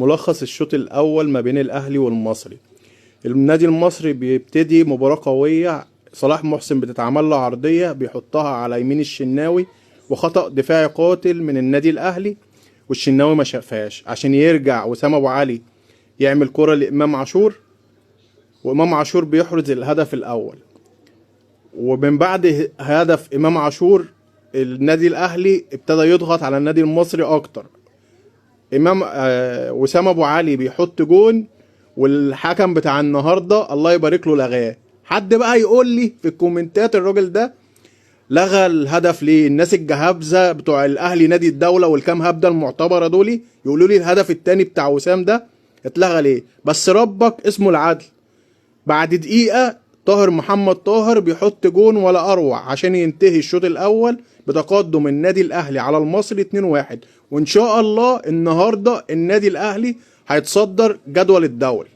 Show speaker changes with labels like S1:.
S1: ملخص الشوط الأول ما بين الأهلي والمصري. النادي المصري بيبتدي مباراة قوية، صلاح محسن بتتعمل له عرضية بيحطها على يمين الشناوي، وخطأ دفاعي قاتل من النادي الأهلي والشناوي ما شافهاش، عشان يرجع وسام أبو علي يعمل كرة لإمام عاشور، وإمام عاشور بيحرز الهدف الأول. ومن بعد هدف إمام عاشور النادي الأهلي ابتدى يضغط على النادي المصري أكتر. وسام ابو علي بيحط جون، والحكم بتاع النهارده الله يبارك له لغاه. حد بقى يقول لي في الكومنتات الراجل ده لغى الهدف ليه؟ الناس الجهابزه بتوع الاهلي نادي الدوله والكام هبده المعتبره دول يقولوا لي الهدف التاني بتاع وسام ده اتلغى ليه؟ بس ربك اسمه العدل. بعد دقيقه طاهر محمد طاهر بيحط جون ولا اروع عشان ينتهي الشوط الاول بتقدم النادي الاهلي على المصري 2-1. وان شاء الله النهارده النادي الاهلي هيتصدر جدول الدوري.